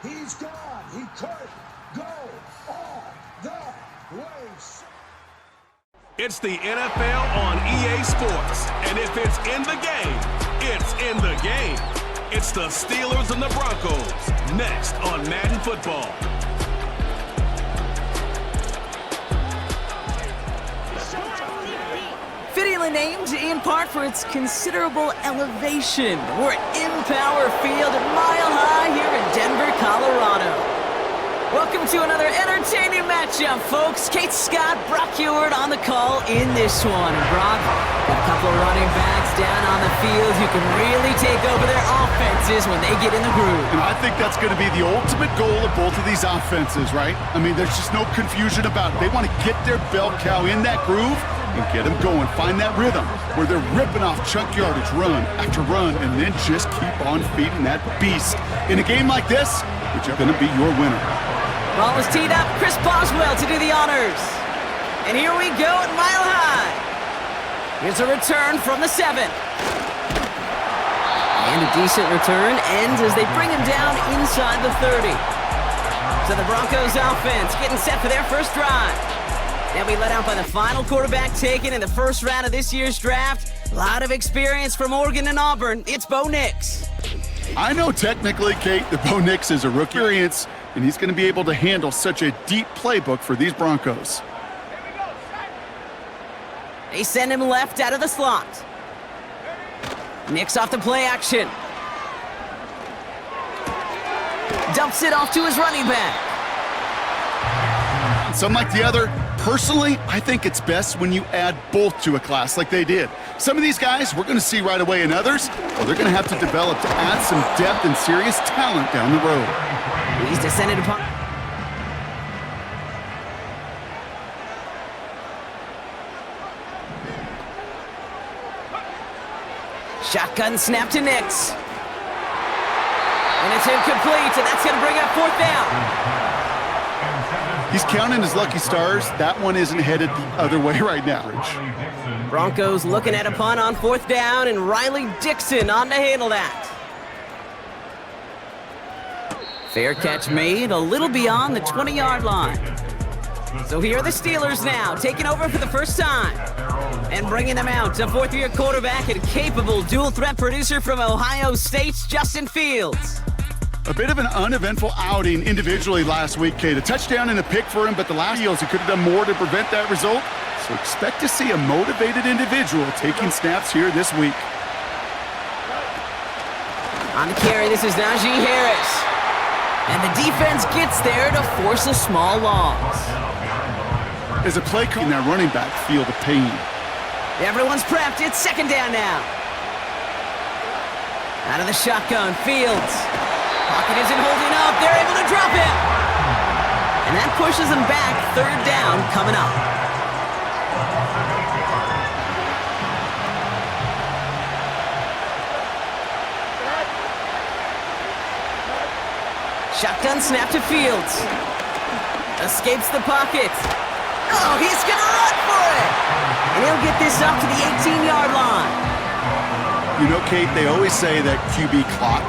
He's gone. He could go all the way. It's the NFL on EA Sports, and if it's in the game, it's in the game. It's the Steelers and the Broncos, next on Madden Football. Fittingly named in part for its considerable elevation. We're at Empower Field at Mile High here in Denver, Colorado. Welcome to another entertaining matchup, folks. Kate Scott, Brock Ewart on the call in this one. And Brock, got a couple of running backs down on the field who can really take over their offenses when they get in the groove. And I think that's going to be the ultimate goal of both of these offenses, right? I mean, there's just no confusion about it. They want to get their bell cow in that groove and get them going. Find that rhythm where they're ripping off chunk yardage, run after run, and then just keep on feeding that beast. In a game like this, which are going to be your winner. Ball is teed up. Chris Boswell to do the honors. And here we go at Mile High. Here's a return from the 7. And a decent return ends as they bring him down inside the 30. So the Broncos offense getting set for their first drive. They'll be led out by the final quarterback taken in the first round of this year's draft. A lot of experience from Oregon and Auburn. It's Bo Nix. I know technically, Kate, that Bo Nix is a rookie experience, and he's going to be able to handle such a deep playbook for these Broncos. They send him left out of the slot. Nix off the play action. Dumps it off to his running back. Some like the other. Personally, I think it's best when you add both to a class like they did. Some of these guys we're going to see right away, and others, well, they're going to have to develop to add some depth and serious talent down the road. He's descended upon... Shotgun snap to Nix. And it's incomplete, and that's going to bring up 4th down. He's counting his lucky stars. That one isn't headed the other way right now. Broncos looking at a punt on 4th down, and Riley Dixon on to handle that. Fair catch made a little beyond the 20-yard line. So here are the Steelers now, taking over for the first time. And bringing them out, a 4th-year quarterback and capable dual-threat producer from Ohio State's Justin Fields. A bit of an uneventful outing individually last week, Kate. A touchdown and a pick for him, but the last deals, he could have done more to prevent that result. So expect to see a motivated individual taking snaps here this week. On the carry, this is Najee Harris. And the defense gets there to force a small loss. As a play call, that running back feel the pain. Everyone's prepped. It's 2nd down now. Out of the shotgun, Fields. Pocket isn't holding up. They're able to drop it. And that pushes them back. 3rd down coming up. Shotgun snap to Fields. Escapes the pocket. Oh, he's going to run for it. And he'll get this up to the 18-yard line. You know, Kate, they always say that QB clock.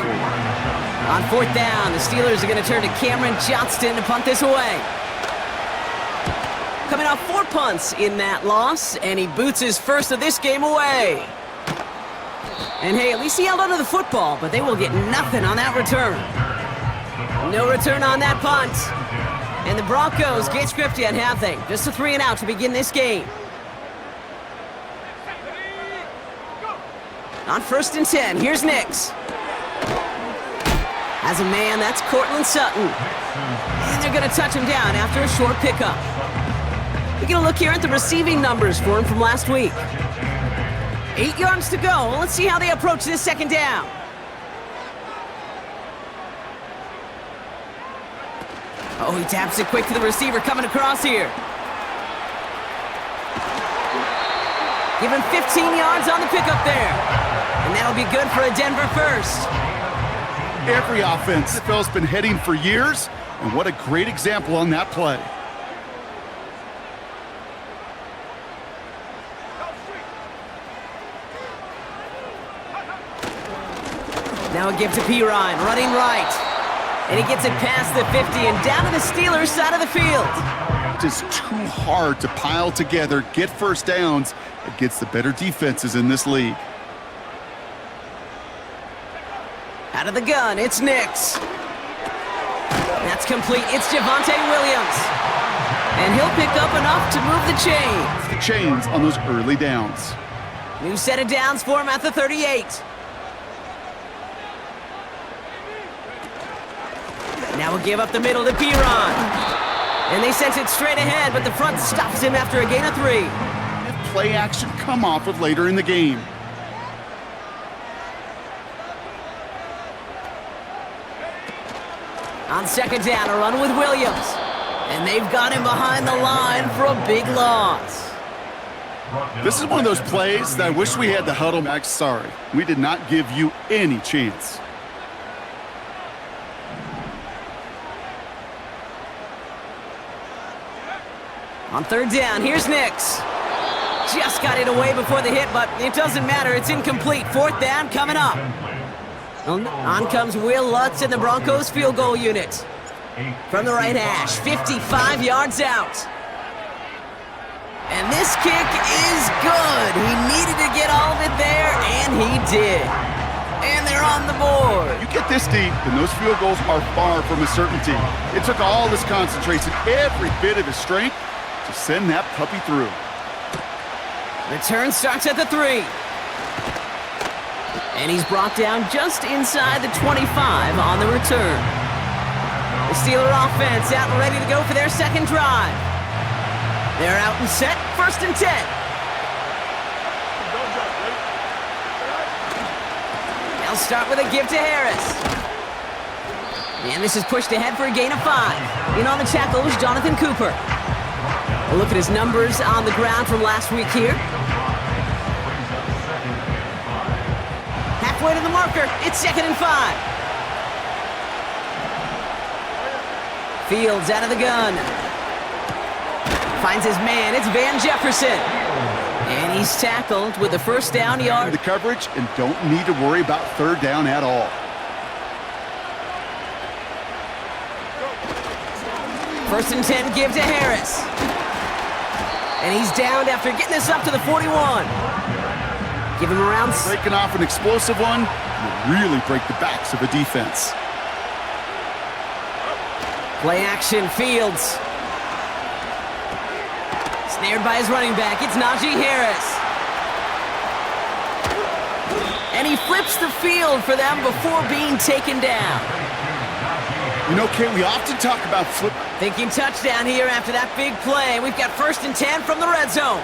On 4th down, the Steelers are going to turn to Cameron Johnston to punt this away. Coming off 4 punts in that loss, and he boots his first of this game away. And hey, at least he held onto the football, but they will get nothing on that return. No return on that punt. And the Broncos get script yet, have they? Just a 3-and-out to begin this game. On 1st and 10, here's Nix. As a man, that's Cortland Sutton. And they're going to touch him down after a short pickup. We're going to look here at the receiving numbers for him from last week. 8 yards to go. Let's see how they approach this 2nd down. Oh, he taps it quick to the receiver coming across here. Give him 15 yards on the pickup there. And that'll be good for a Denver first. Every offense, the NFL's been heading for years, and what a great example on that play. Now a give to P. Ryan, running right. And he gets it past the 50 and down to the Steelers' side of the field. It's too hard to pile together, get first downs against the better defenses in this league. Out of the gun, it's Nix. That's complete. It's Javonte Williams. And he'll pick up enough to move the chains. The chains on those early downs. New set of downs for him at the 38. Now we'll give up the middle to Piron. And they sent it straight ahead, but the front stops him after a gain of 3. If play action come off of later in the game. On second down, a run with Williams. And they've got him behind the line for a big loss. This is one of those plays that I wish we had the huddle back. Sorry, we did not give you any chance. On third down, here's Nix. Just got it away before the hit, but it doesn't matter. It's incomplete. Fourth down coming up. On comes Will Lutz in the Broncos field goal unit. From the right hash, 55 yards out. And this kick is good. He needed to get all of it there, and he did. And they're on the board. You get this deep, and those field goals are far from a certainty. It took all his concentration, every bit of his strength, to send that puppy through. Return starts at the 3. And he's brought down just inside the 25 on the return. The Steeler offense out and ready to go for their second drive. They're out and set, first and 10. They'll start with a give to Harris. And this is pushed ahead for a gain of 5. In on the tackle is Jonathan Cooper. A look at his numbers on the ground from last week here. Halfway to the marker, it's second and 5. Fields out of the gun. Finds his man, it's Van Jefferson. And he's tackled with the first down yard. The coverage and don't need to worry about third down at all. First and 10, give to Harris. And he's downed after getting this up to the 41. Give him around. Breaking off an explosive one will really break the backs of a defense. Play action, Fields. Snared by his running back, it's Najee Harris. And he flips the field for them before being taken down. You know, Kate, we often talk about flip. Thinking touchdown here after that big play. We've got first and 10 from the red zone.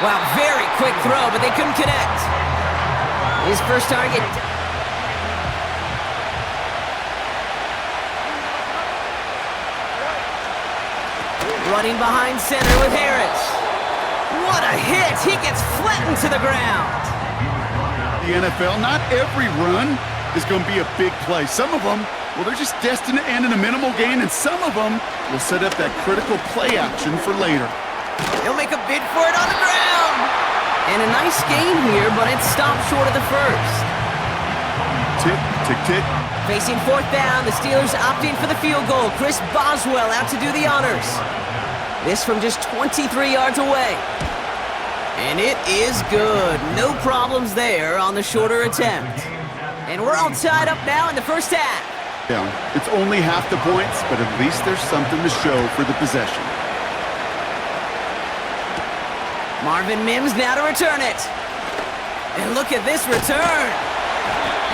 Wow, very quick throw, but they couldn't connect. His first target. Running behind center with Harris. What a hit! He gets flattened to the ground. The NFL, not every run is going to be a big play. Some of them, well, they're just destined to end in a minimal gain, and some of them will set up that critical play action for later. He'll make a bid for it on the ground. And a nice gain here, but it stopped short of the first. Tick, tick, tick. Facing fourth down, the Steelers opting for the field goal. Chris Boswell out to do the honors. This from just 23 yards away. And it is good. No problems there on the shorter attempt. And we're all tied up now in the first half. Yeah, it's only half the points, but at least there's something to show for the possession. Marvin Mims now to return it. And look at this return.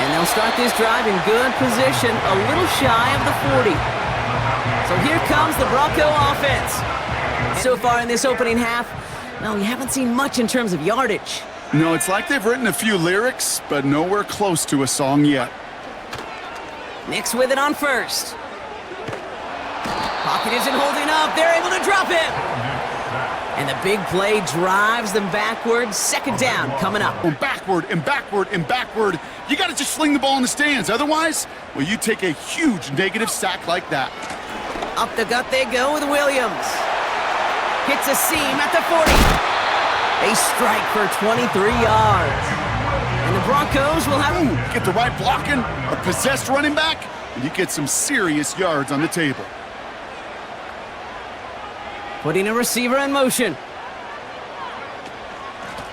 And they'll start this drive in good position, a little shy of the 40. So here comes the Bronco offense. So far in this opening half, well, we haven't seen much in terms of yardage. No, it's like they've written a few lyrics, but nowhere close to a song yet. Nix with it on first. Pocket isn't holding up. They're able to drop him. And the big play drives them backwards. Second down coming up. And backward and backward and backward. You got to just fling the ball in the stands. Otherwise, well, you take a huge negative sack like that. Up the gut they go with Williams. Hits a seam at the 40. A strike for 23 yards. And the Broncos will have... Ooh, get the right blocking, a possessed running back, and you get some serious yards on the table. Putting a receiver in motion.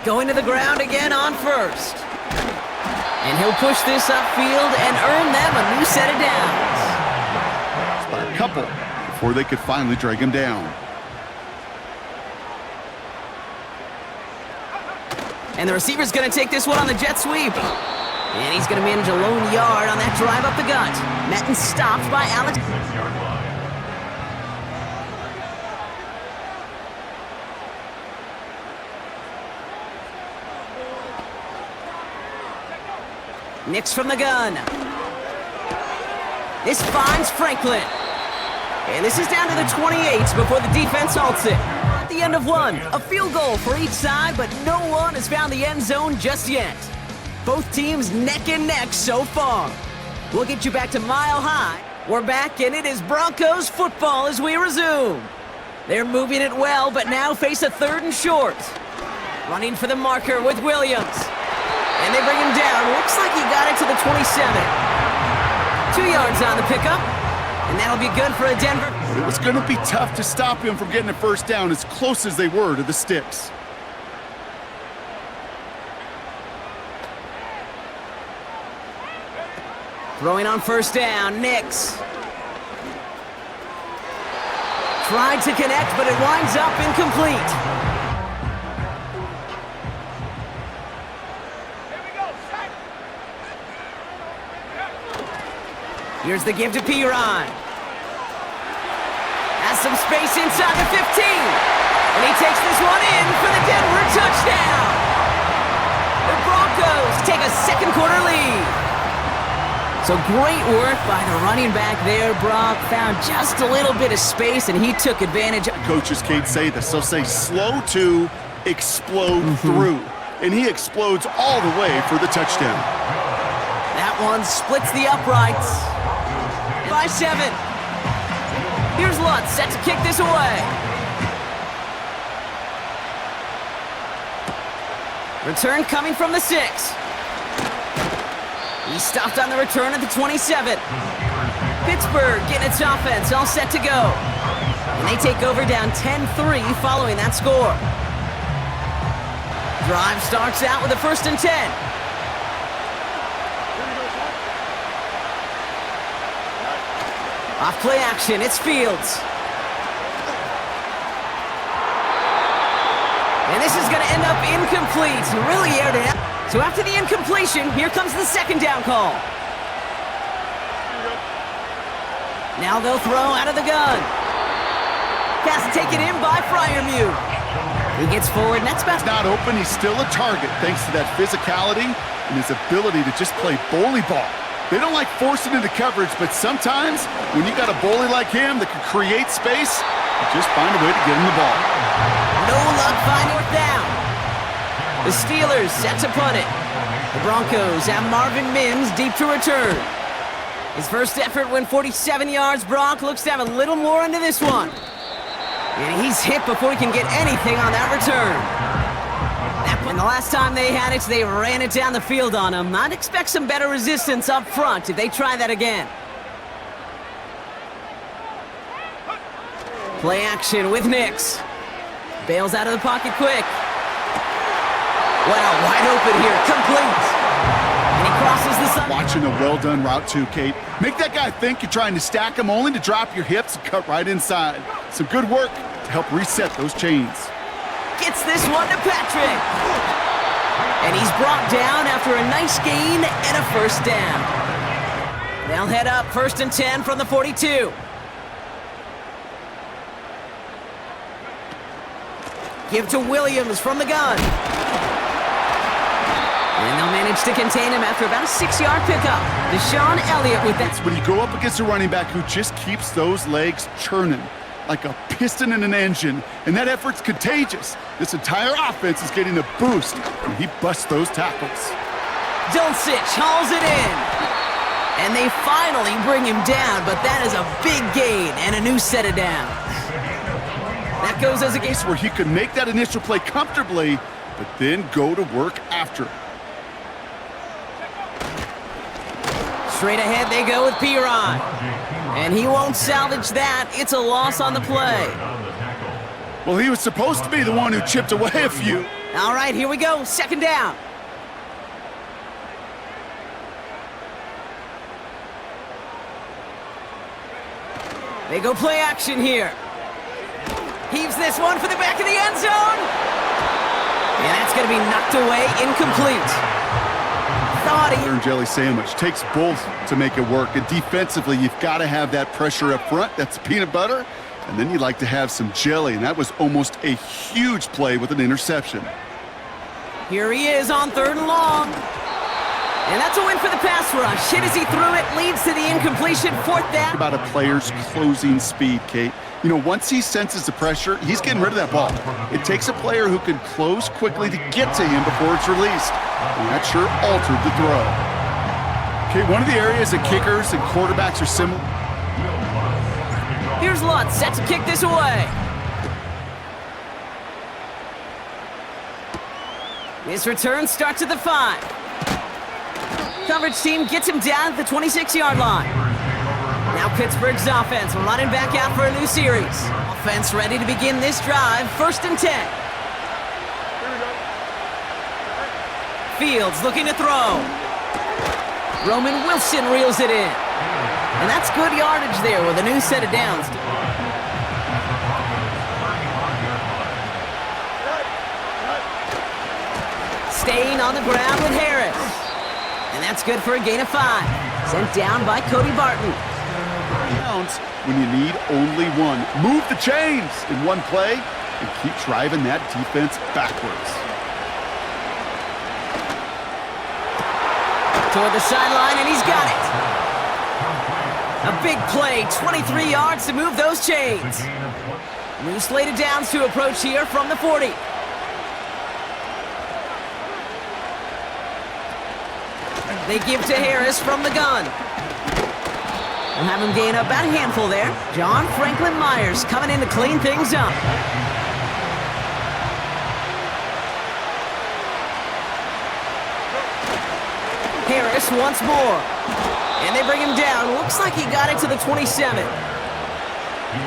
Going to the ground again on first. And he'll push this upfield and earn them a new set of downs. It's by a couple before they could finally drag him down. And the receiver's going to take this one on the jet sweep. And he's going to manage a lone yard on that drive up the gut. Madden stopped by Alex. Nix from the gun. This finds Franklin. And this is down to the 28 before the defense halts it. At the end of one, a field goal for each side, but no one has found the end zone just yet. Both teams neck and neck so far. We'll get you back to Mile High. We're back, and it is Broncos football as we resume. They're moving it well, but now face a 3rd and short. Running for the marker with Williams. And they bring him down. Looks like he got it to the 27. 2 yards on the pickup. And that'll be good for a Denver. It was going to be tough to stop him from getting a first down as close as they were to the sticks. Throwing on first down, Nix. Tried to connect, but it winds up incomplete. Here's the give to Piron. Has some space inside the 15. And he takes this one in for the Denver touchdown. The Broncos take a second quarter lead. So great work by the running back there. Brock found just a little bit of space, and he took advantage. Coaches can't say this. They'll say slow to explode through. And he explodes all the way for the touchdown. That one splits the uprights. By 7. Here's Lutz set to kick this away. Return coming from the 6. He stopped on the return at the 27. Pittsburgh getting its offense all set to go. And they take over down 10-3 following that score. Drive starts out with a 1st and 10. Off play action, it's Fields. And this is going to end up incomplete. Really aired it out. So after the incompletion, here comes the 2nd down call. Now they'll throw out of the gun. Pass taken in by Freiermuth. He gets forward, and that's best. Not open, he's still a target thanks to that physicality and his ability to just play bully ball. They don't like forcing into coverage, but sometimes when you got a bully like him that can create space, you just find a way to get him the ball. No luck finding 4th down. The Steelers set to punt it. The Broncos have Marvin Mims deep to return. His first effort went 47 yards. Brock looks to have a little more into this one. And he's hit before he can get anything on that return. And the last time they had it, they ran it down the field on him. I'd expect some better resistance up front if they try that again. Play action with Nix. Bails out of the pocket quick. Wow, wide open here, complete. And he crosses the side. Watching a well-done route too, Kate. Make that guy think you're trying to stack him only to drop your hips and cut right inside. Some good work to help reset those chains. Gets this one to Patrick. And he's brought down after a nice gain and a 1st down. They'll head up 1st and 10 from the 42. Give to Williams from the gun. And they'll manage to contain him after about a 6-yard pickup. Deshaun Elliott with that. When you go up against a running back who just keeps those legs churning like a piston in an engine, and that effort's contagious. This entire offense is getting a boost when he busts those tackles. Dulcich hauls it in. And they finally bring him down, but that is a big gain and a new set of downs. That goes as a case where he could make that initial play comfortably, but then go to work after. Straight ahead they go with Piron. And he won't salvage that. It's a loss on the play. Well, he was supposed to be the one who chipped away a few. All right, here we go. Second down. They go play action here. Heaves this one for the back of the end zone. And that's going to be knocked away, incomplete. And jelly sandwich takes both to make it work. And defensively, you've got to have that pressure up front. That's peanut butter. And then you'd like to have some jelly. And that was almost a huge play with an interception. Here he is on 3rd and long. And that's a win for the pass rush. Hit as he threw it, leads to the incompletion. 4th down. About a player's closing speed, Kate. You know, once he senses the pressure, he's getting rid of that ball. It takes a player who can close quickly to get to him before it's released. And that sure altered the throw. Okay, one of the areas that kickers and quarterbacks are similar. Here's Lutz, set to kick this away. This return starts at the 5. Coverage team gets him down at the 26-yard line. Now Pittsburgh's offense running back out for a new series. Offense ready to begin this drive, 1st and 10. Fields looking to throw. Roman Wilson reels it in. And that's good yardage there with a new set of downs. Staying on the ground with Harris. And that's good for a gain of 5. Sent down by Cody Barton. When you need only one. Move the chains in one play and keep driving that defense backwards. Toward the sideline, and he's got it. A big play, 23 yards to move those chains. New slated downs to approach here from the 40. They give to Harris from the gun. We'll have him gain up about a handful there. John Franklin Myers coming in to clean things up. Harris once more. And they bring him down. Looks like he got it to the 27.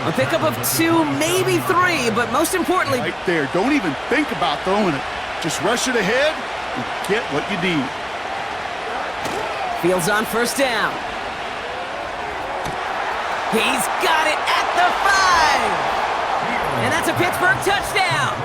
A pickup of 2, maybe 3, but most importantly... Right there. Don't even think about throwing it. Just rush it ahead and get what you need. Fields on 1st down. He's got it at the 5. And that's a Pittsburgh touchdown.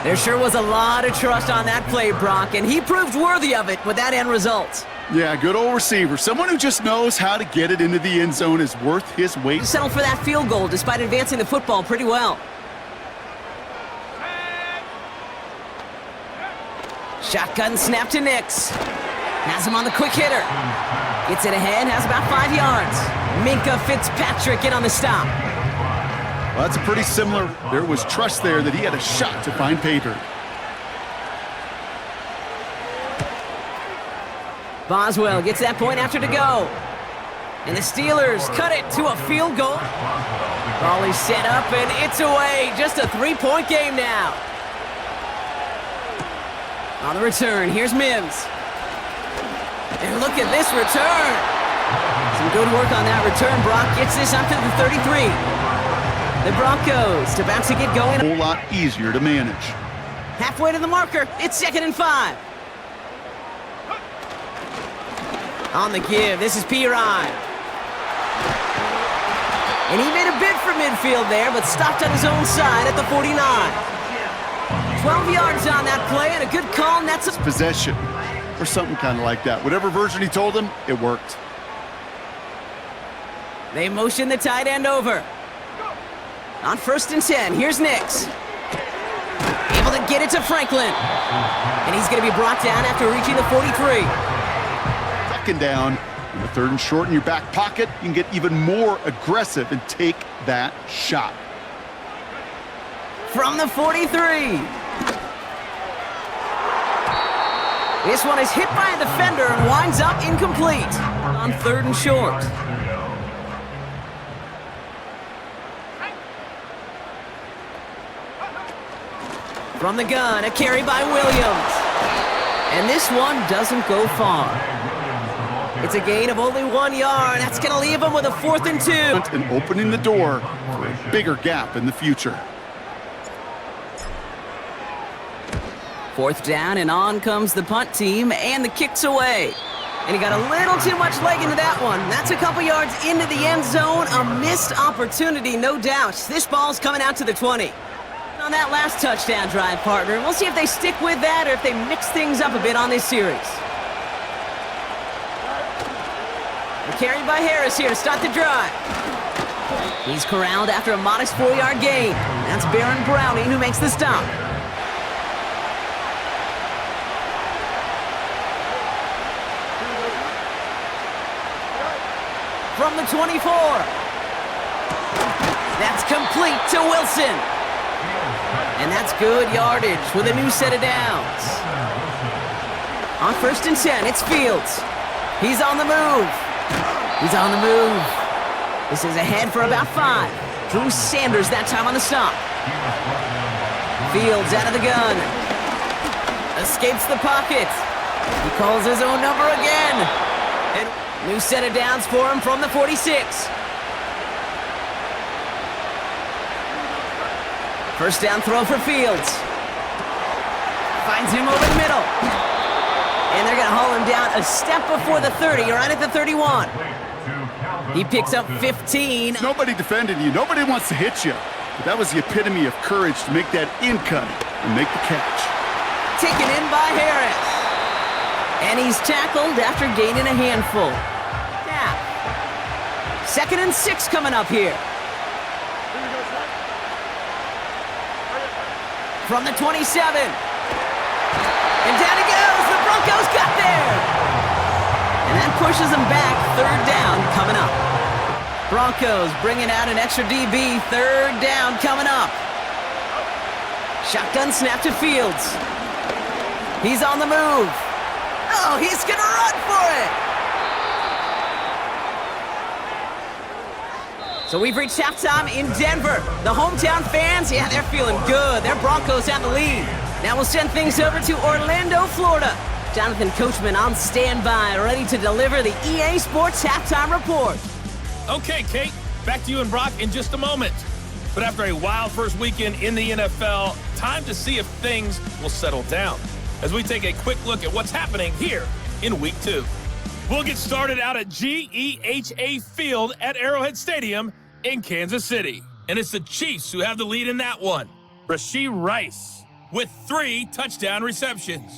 There sure was a lot of trust on that play, Brock, and he proved worthy of it with that end result. Yeah, good old receiver. Someone who just knows how to get it into the end zone is worth his weight. He settled for that field goal despite advancing the football pretty well. Shotgun snap to Nix. Has him on the quick hitter. Gets it ahead, has about 5 yards. Minka Fitzpatrick in on the stop. Well, that's a pretty similar. There was trust there that he had a shot to find pay dirt. Boswell gets that point after to go. And the Steelers cut it to a field goal. Ball is set up and it's away. Just a 3-point game now. On the return, here's Mims. And look at this return. Some good work on that return. Brock gets this up to the 33. The Broncos about to get going. A whole lot easier to manage. Halfway to the marker. It's 2nd and 5. On the give, this is Piron. And he made a bid for midfield there, but stopped on his own side at the 49. 12 yards on that play, and a good call, and that's a possession. Or something kind of like that. Whatever version he told him, it worked. They motion the tight end over. On 1st and 10, here's Nix. Able to get it to Franklin. And he's going to be brought down after reaching the 43. 2nd down, and the 3rd and short in your back pocket. You can get even more aggressive and take that shot. From the 43. This one is hit by a defender and winds up incomplete on 3rd and short. From the gun, a carry by Williams. And this one doesn't go far. It's a gain of only 1 yard. That's going to leave them with a 4th and 2. And opening the door for a bigger gap in the future. 4th down, and on comes the punt team, and the kick's away. And he got a little too much leg into that one. That's a couple yards into the end zone. A missed opportunity, no doubt. This ball's coming out to the 20. On that last touchdown drive, partner. We'll see if they stick with that or if they mix things up a bit on this series. They're carried by Harris here to start the drive. He's corralled after a modest 4-yard gain. That's Baron Browning who makes the stop. From the 24. That's complete to Wilson. And that's good yardage with a new set of downs. On 1st and 10, it's Fields. He's on the move. He's on the move. This is ahead for about 5. Drew Sanders that time on the stop. Fields out of the gun. Escapes the pocket. He calls his own number again. And new set of downs for him from the 46. First down throw for Fields. Finds him over the middle. And they're going to haul him down a step before the 30, right at the 31. He picks up 15. Nobody defended you. Nobody wants to hit you. But that was the epitome of courage to make that in cut and make the catch. Taken in by Harris. And he's tackled after gaining a handful. Yeah. 2nd and 6 coming up here. From the 27. And down he goes. The Broncos got there. And that pushes them back. 3rd down coming up. Broncos bringing out an extra DB. 3rd down coming up. Shotgun snap to Fields. He's on the move. Oh, he's going to run for it. So we've reached halftime in Denver. The hometown fans, yeah, they're feeling good. Their Broncos have the lead. Now we'll send things over to Orlando, Florida. Jonathan Coachman on standby, ready to deliver the EA Sports Halftime Report. Okay, Kate, back to you and Brock in just a moment. But after a wild first weekend in the NFL, time to see if things will settle down as we take a quick look at what's happening here in Week 2. We'll get started out at GEHA Field at Arrowhead Stadium in Kansas City. And it's the Chiefs who have the lead in that one. Rashee Rice with 3 touchdown receptions.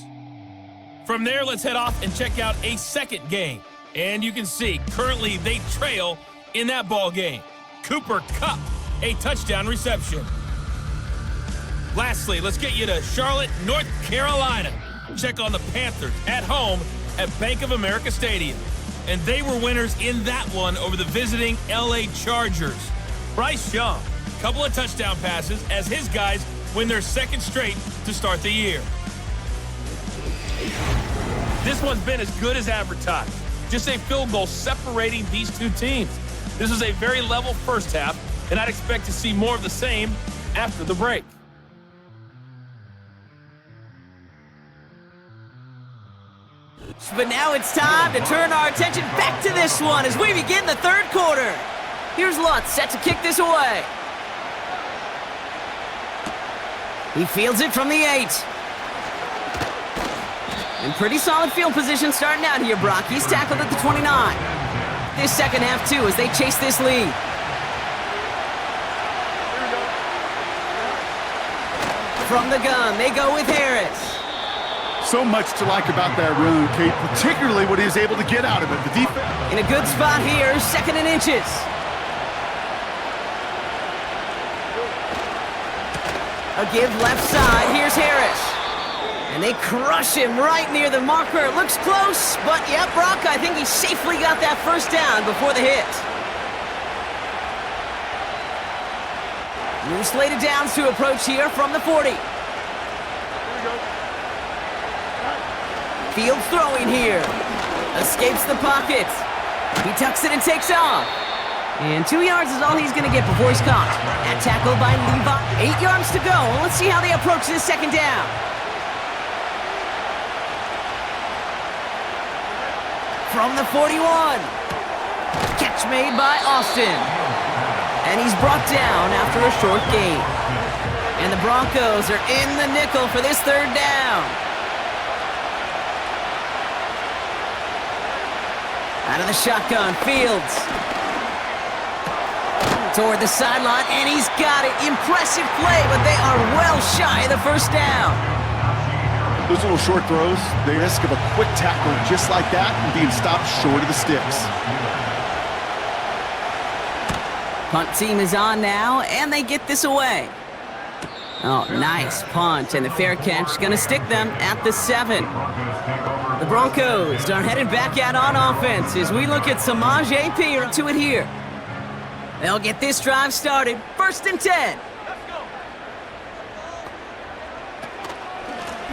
From there, let's head off and check out a second game. And you can see, currently they trail in that ball game. Cooper Kupp, a touchdown reception. Lastly, let's get you to Charlotte, North Carolina. Check on the Panthers at home at Bank of America Stadium. And they were winners in that one over the visiting LA Chargers. Bryce Young, couple of touchdown passes as his guys win their 2nd straight to start the year. This one's been as good as advertised. Just a field goal separating these two teams. This was a very level first half, and I'd expect to see more of the same after the break. But now it's time to turn our attention back to this one as we begin the 3rd quarter. Here's Lutz set to kick this away. He fields it from the 8. In pretty solid field position starting out here, Brock. He's tackled at the 29. This second half, too, as they chase this lead. From the gun, they go with Harris. So much to like about that run, Kate, particularly what he was able to get out of it. The defense. In a good spot here, 2nd and inches. A give left side, here's Harris. And they crush him right near the marker. It looks close, but yeah, Brock, I think he safely got that 1st down before the hit. New slate of downs to approach here from the 40. Fields throwing here. Escapes the pocket. He tucks it and takes off. And 2 yards is all he's going to get before he's caught. That tackle by Levi. 8 yards to go. Let's see how they approach this 2nd down. from the 41. Catch made by Austin. And he's brought down after a short gain. And the Broncos are in the nickel for this third down. Out of the shotgun, Fields. Toward the sideline, and he's got it. Impressive play, but they are well shy of the first down. Those little short throws, they risk of a quick tackle just like that and being stopped short of the sticks. Punt team is on now, and they get this away. Oh, nice punt, and the fair catch is going to stick them at the 7. The Broncos are headed back out on offense as we look at Samaj AP to it here. They'll get this drive started. 1st and 10.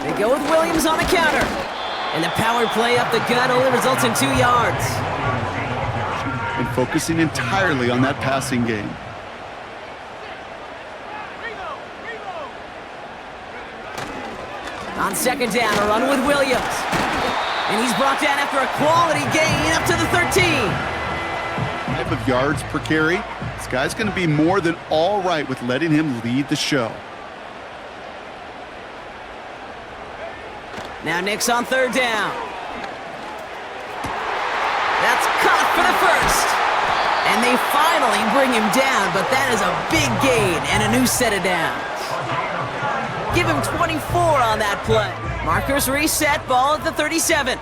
They go with Williams on the counter. And the power play up the gut only results in 2 yards. And focusing entirely on that passing game. On 2nd down, a run with Williams. And he's brought down after a quality gain up to the 13. Type of yards per carry. This guy's going to be more than all right with letting him lead the show. Now Nick's on 3rd down. That's caught for the first. And they finally bring him down, but that is a big gain and a new set of downs. Give him 24 on that play. Markers reset, ball at the 37.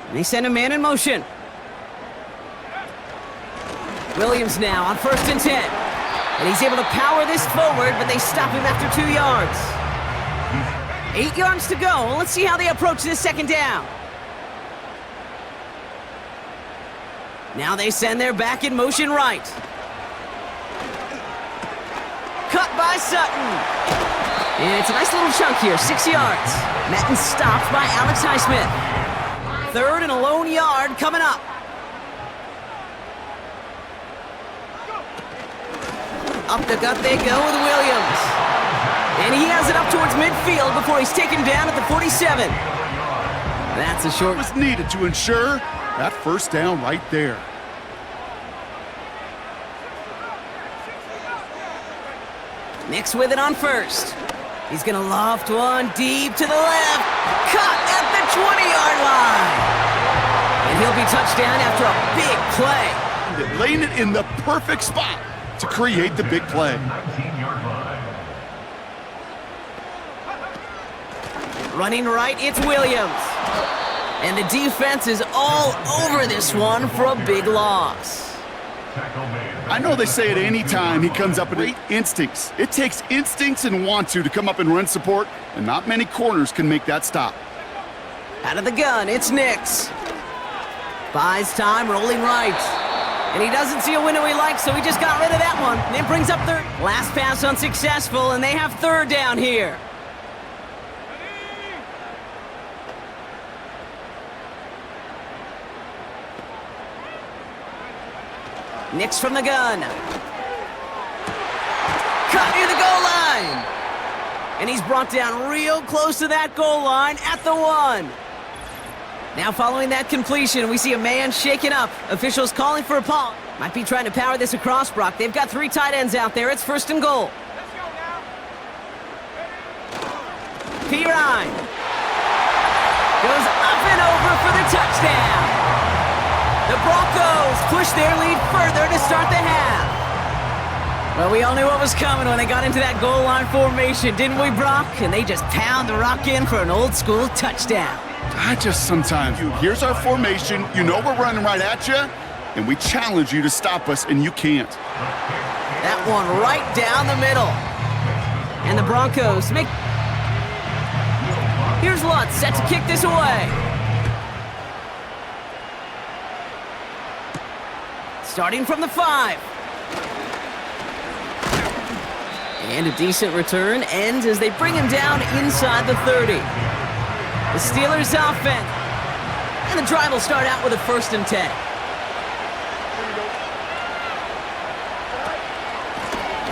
And they send a man in motion. Williams now on 1st and 10. And he's able to power this forward, but they stop him after 2 yards. 8 yards to go. Let's see how they approach this 2nd down. Now they send their back in motion right. Cut by Sutton. And it's a nice little chunk here, 6 yards. Madden stopped by Alex Highsmith. 3rd and a lone yard coming up. Up the gut they go with Williams. And he has it up towards midfield before he's taken down at the 47. That's a short. Was needed to ensure that 1st down right there. Nick's with it on 1st. He's going to loft one deep to the left. Caught at the 20-yard line. And he'll be touchdown after a big play. Laying it in the perfect spot to create the big play. Running right, it's Williams. And the defense is all over this one for a big loss. I know they say at any time he comes up with great instincts. It takes instincts and want to come up and run support, and not many corners can make that stop. Out of the gun, it's Nix. Buys time, rolling right. And he doesn't see a window he likes, so he just got rid of that one. And it brings up 3rd. Last pass unsuccessful, and they have 3rd down here. Nix from the gun. Cut near the goal line. And he's brought down real close to that goal line at the 1. Now following that completion, we see a man shaken up. Officials calling for a pause. Might be trying to power this across, Brock. They've got 3 tight ends out there. It's 1st and goal. Pirine goes up and over for the touchdown. The Broncos push their lead further to start the half. Well, we all knew what was coming when they got into that goal line formation, didn't we, Brock? And they just pound the rock in for an old-school touchdown. I just sometimes, here's our formation, you know we're running right at you, and we challenge you to stop us, and you can't. That one right down the middle. And the Broncos make... Here's Lutz set to kick this away. Starting from the 5. And a decent return ends as they bring him down inside the 30. The Steelers offense. And the drive will start out with a 1st and 10.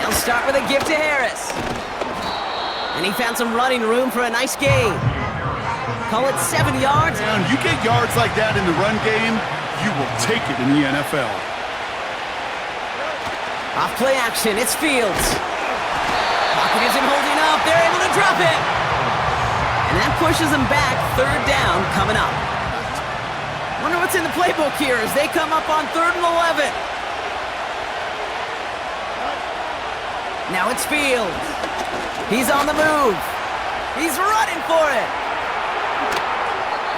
They'll start with a give to Harris. And he found some running room for a nice gain. Call it 7 yards. And you get yards like that in the run game, you will take it in the NFL. Off play action, it's Fields. Pocket isn't holding up, they're able to drop it. And that pushes them back, 3rd down coming up. Wonder what's in the playbook here as they come up on 3rd and 11. Now it's Fields. He's on the move. He's running for it.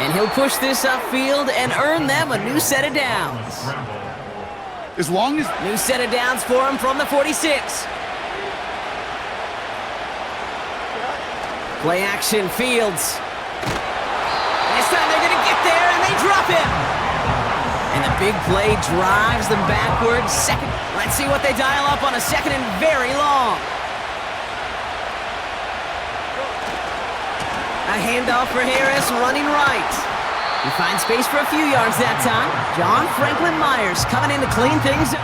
And he'll push this upfield and earn them a new set of downs. As long as... New set of downs for him from the 46. Play action, Fields. This time they're going to get there, and they drop him. And the big play drives them backwards. Second. Let's see what they dial up on a 2nd and very long. A handoff for Harris, running right. He finds space for a few yards that time. John Franklin Myers coming in to clean things up.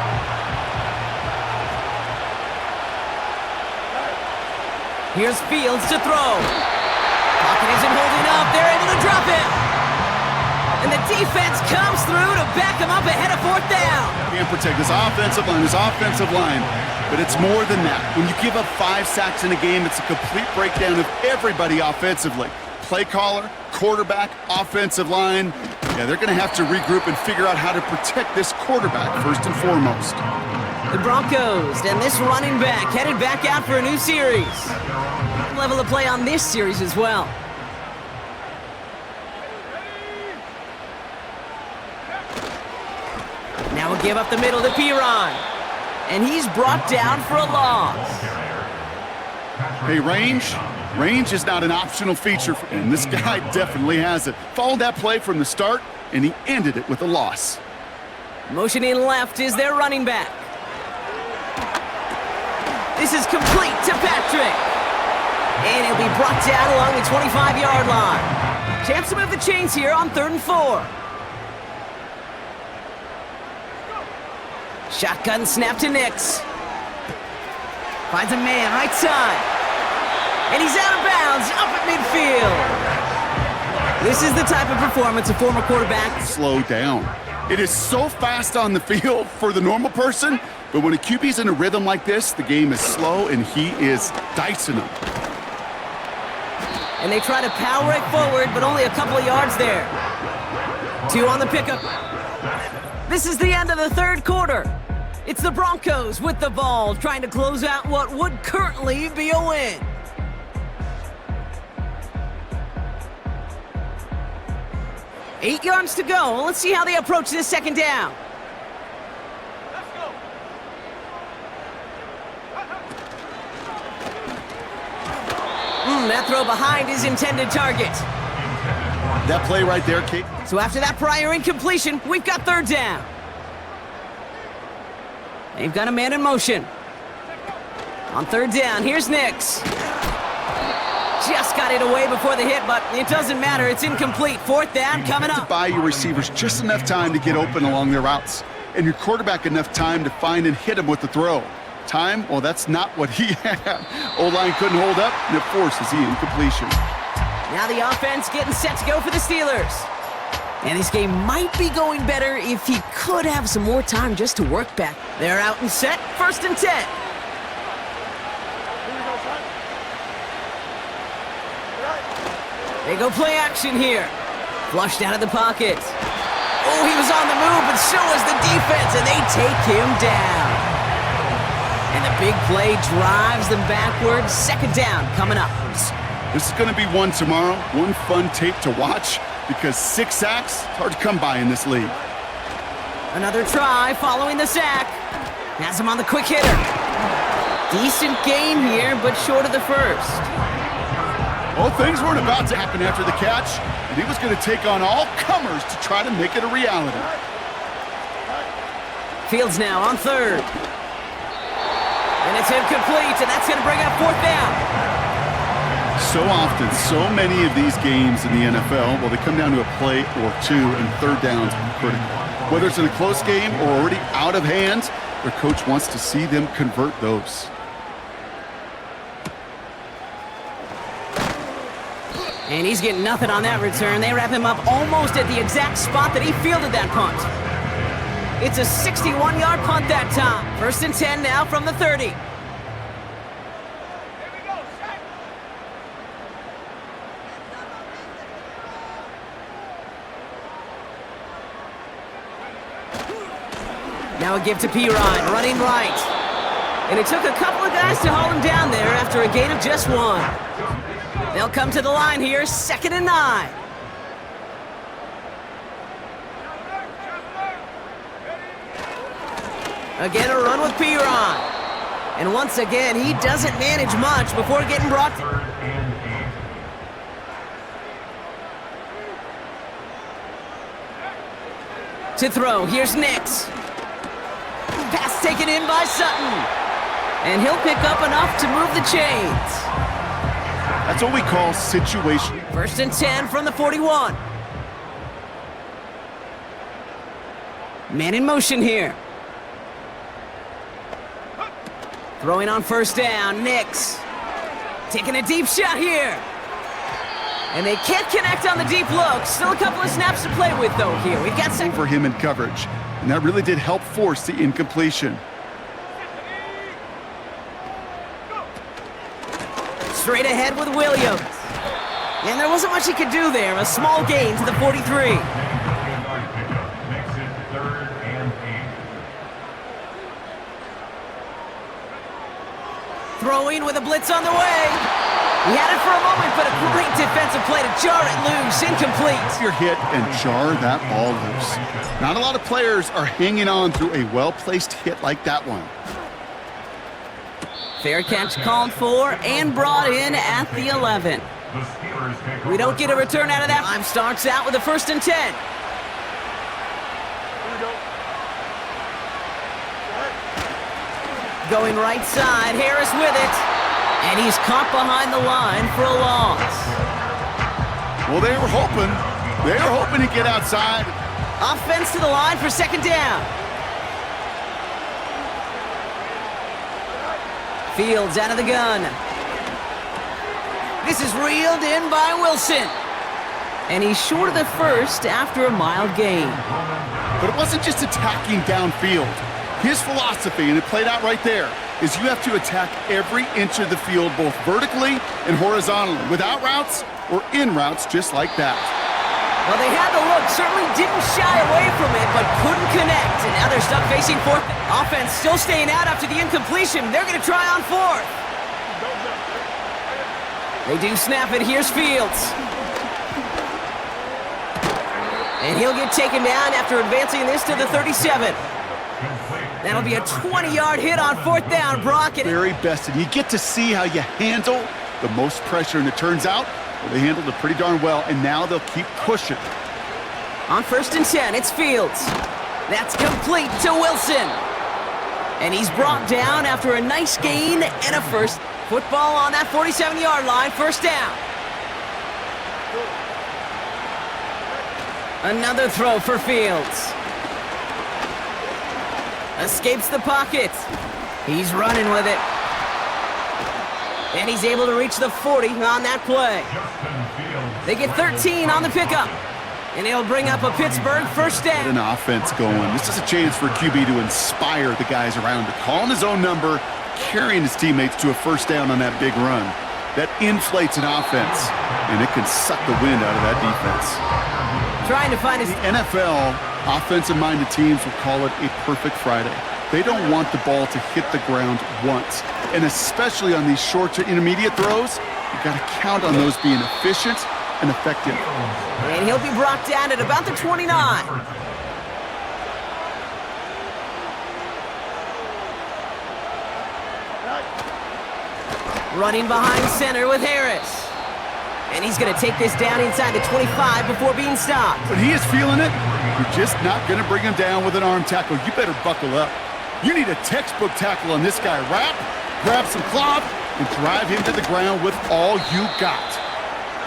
Here's Fields to throw. Pocket isn't holding up. They're able to drop it. And the defense comes through to back him up ahead of 4th down. Can't protect his offensive line. But it's more than that. When you give up 5 sacks in a game, it's a complete breakdown of everybody offensively. Play caller, quarterback, offensive line. Yeah, they're going to have to regroup and figure out how to protect this quarterback first and foremost. The Broncos and this running back headed back out for a new series. Level of play on this series as well. Now we'll give up the middle to Piron. And he's brought down for a loss. Hey, range is not an optional feature, and this guy definitely has it. Followed that play from the start, and he ended it with a loss. Motioning left is their running back. This is complete to Patrick. And he'll be brought down along the 25-yard line. Chance to move the chains here on 3rd and 4. Shotgun snap to Nix. Finds a man right side. And he's out of bounds, up at midfield. This is the type of performance a former quarterback... Slow down. It is so fast on the field for the normal person, but when a QB's in a rhythm like this, the game is slow and he is dicing them. And they try to power it forward, but only a couple of yards there. 2 on the pickup. This is the end of the 3rd quarter. It's the Broncos with the ball, trying to close out what would currently be a win. Eight yards to go. Let's see how they approach this 2nd down. Let's go. That throw behind his intended target. That play right there, Kate. So after that prior incompletion, we've got 3rd down. They've got a man in motion. On 3rd down, here's Nix. Just got it away before the hit, but it doesn't matter. It's incomplete. 4th down coming up. To buy your receivers just enough time to get open along their routes, and your quarterback enough time to find and hit him with the throw. Time? Well, that's not what he had. O-line couldn't hold up, and it forces the incompletion. Now the offense getting set to go for the Steelers. And this game might be going better if he could have some more time just to work back. They're out and set, 1st and 10. They go play action here. Flushed out of the pocket. Oh, he was on the move, but so was the defense, and they take him down. And the big play drives them backwards. 2nd down coming up. This is going to be one tomorrow, one fun tape to watch, because 6 sacks, it's hard to come by in this league. Another try following the sack. Has him on the quick hitter. Decent gain here, but short of the 1st. Well, things weren't about to happen after the catch, and he was going to take on all comers to try to make it a reality. Fields now on 3rd. And it's incomplete, and that's going to bring up 4th down. So often, so many of these games in the NFL, well, they come down to a play or 2, and 3rd downs are critical. Whether it's in a close game or already out of hand, their coach wants to see them convert those. And he's getting nothing on that return. They wrap him up almost at the exact spot that he fielded that punt. It's a 61-yard punt that time. 1st and 10 now from the 30. Now a give to Pirine, running right. And it took a couple of guys to hold him down there after a gain of just 1. They'll come to the line here, 2nd and 9. Again, a run with Pirine. And once again, he doesn't manage much before getting brought to throw. Here's Nix. Pass taken in by Sutton. And he'll pick up enough to move the chains. That's what we call situation. 1st and 10 from the 41. Man in motion here. Throwing on 1st down, Nix. Taking a deep shot here. And they can't connect on the deep look. Still a couple of snaps to play with, though, here. We've got over him in coverage. And that really did help force the incompletion. Straight ahead with Williams. And there wasn't much he could do there. A small gain to the 43. Throwing with a blitz on the way. He had it for a moment, but a great defensive play to jar it loose. Incomplete. Your hit and jar that ball loose. Not a lot of players are hanging on through a well-placed hit like that one. Fair catch called for and brought in at the 11. We don't get a return out of that. Time starts out with a 1st and 10. Going right side, Harris with it. And he's caught behind the line for a loss. Well, they were hoping to get outside. Offense to the line for 2nd down. Fields out of the gun. This is reeled in by Wilson. And he's short of the 1st after a mild gain. But it wasn't just attacking downfield. His philosophy, and it played out right there, is you have to attack every inch of the field, both vertically and horizontally, without routes or in routes just like that. Well, they had the look, certainly didn't shy away from it, but couldn't connect. And now they're stuck facing 4th. Offense still staying out after the incompletion. They're going to try on 4th. They do snap it. Here's Fields. And he'll get taken down after advancing this to the 37. That'll be a 20-yard hit on 4th down, Brock. Very best, and you get to see how you handle the most pressure, and it turns out they handled it pretty darn well, and now they'll keep pushing. On 1st and 10, it's Fields. That's complete to Wilson. And he's brought down after a nice gain and a 1st. Football on that 47-yard line, 1st down. Another throw for Fields. Escapes the pocket. He's running with it. And he's able to reach the 40 on that play. They get 13 on the pickup. And it'll bring up a Pittsburgh 1st down. An offense going. This is a chance for QB to inspire the guys around him. Calling his own number, carrying his teammates to a 1st down on that big run. That inflates an offense, and it can suck the wind out of that defense. Trying to find his... The NFL, offensive-minded teams will call it a perfect Friday. They don't want the ball to hit the ground once. And especially on these short to intermediate throws, you've got to count on those being efficient and effective. And he'll be brought down at about the 29. Running behind center with Harris. And he's going to take this down inside the 25 before being stopped. But he is feeling it. You're just not going to bring him down with an arm tackle. You better buckle up. You need a textbook tackle on this guy. Wrap, grab some cloth, and drive him to the ground with all you got.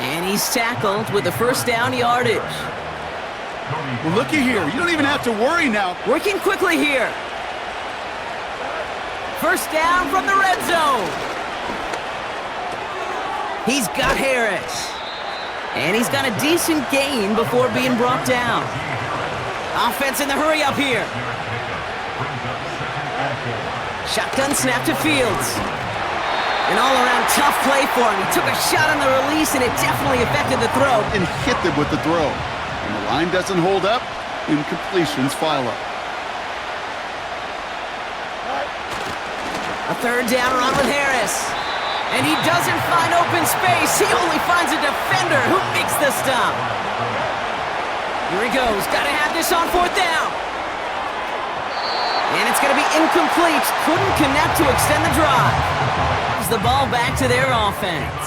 And he's tackled with the 1st down yardage. Well, looky here. You don't even have to worry now. Working quickly here. 1st down from the red zone. He's got Harris. And he's got a decent gain before being brought down. Offense in the hurry up here. Shotgun snap to Fields. An all-around tough play for him. He took a shot on the release, and it definitely affected the throw. And hit them with the throw. When the line doesn't hold up, incompletions follow. A third down run with Harris. And he doesn't find open space. He only finds a defender who makes the stop. Here he goes. Got to have this on fourth down. And it's going to be incomplete. Couldn't connect to extend the drive. Gives the ball back to their offense.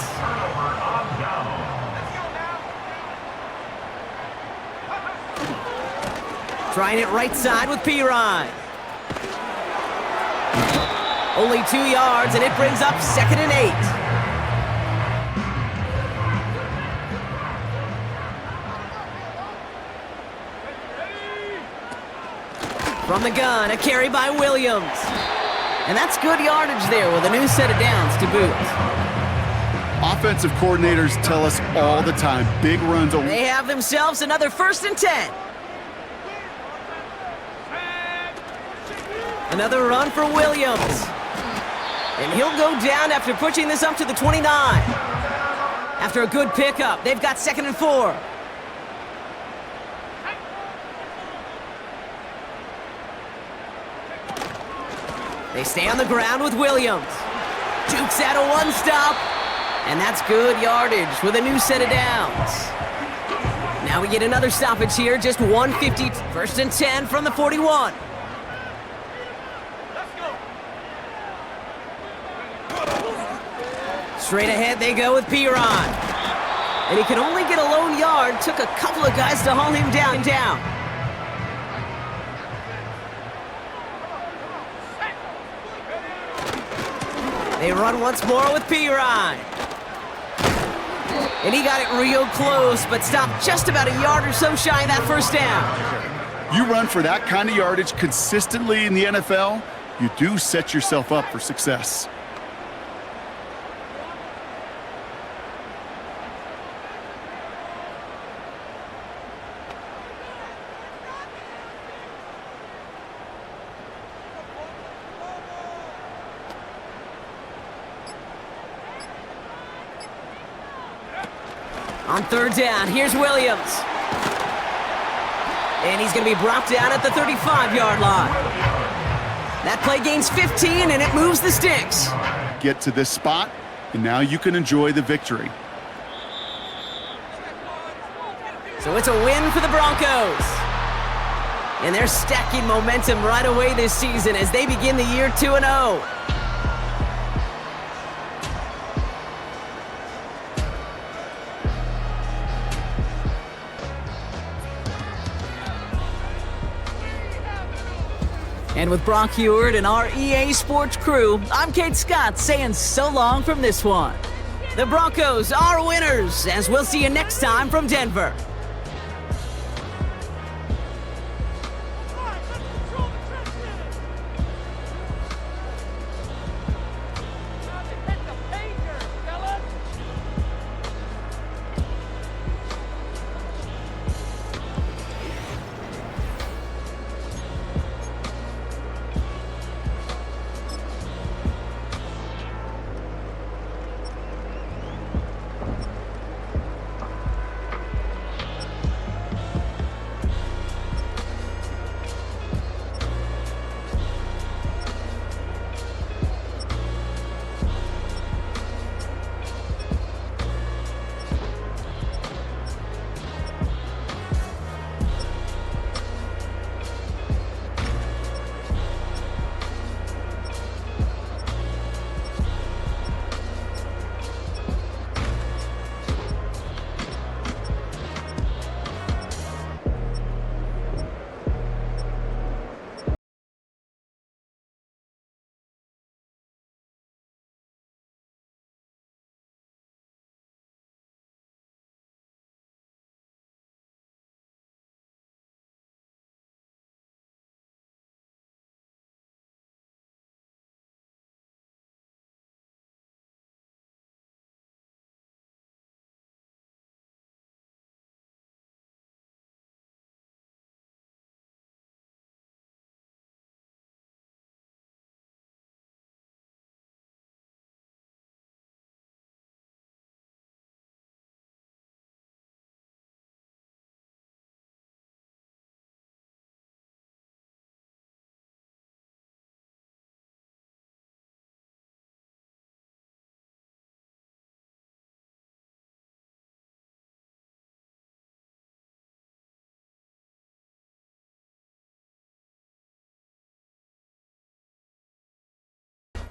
Trying it right side with P-Ryan. Only 2 yards, and it brings up 2nd and 8. From the gun, a carry by Williams. And that's good yardage there with a new set of downs to boot. Offensive coordinators tell us all the time, big runs over. They have themselves another 1st and 10. Another run for Williams. And he'll go down after pushing this up to the 29. After a good pickup, they've got 2nd and 4. They stay on the ground with Williams. Dukes out a one-stop. And that's good yardage with a new set of downs. Now we get another stoppage here, just 150. 1st and 10 from the 41. Straight ahead they go with P-Ryan. And he can only get a lone yard. Took a couple of guys to haul him down. They run once more with P-Ryan. And he got it real close, but stopped just about a yard or so shy of that 1st down. You run for that kind of yardage consistently in the NFL, you do set yourself up for success. On 3rd down, here's Williams. And he's going to be brought down at the 35-yard line. That play gains 15, and it moves the sticks. Get to this spot, and now you can enjoy the victory. So it's a win for the Broncos. And they're stacking momentum right away this season as they begin the year 2-0. And with Brock Heward and our EA Sports crew, I'm Kate Scott saying so long from this one. The Broncos are winners, as we'll see you next time from Denver.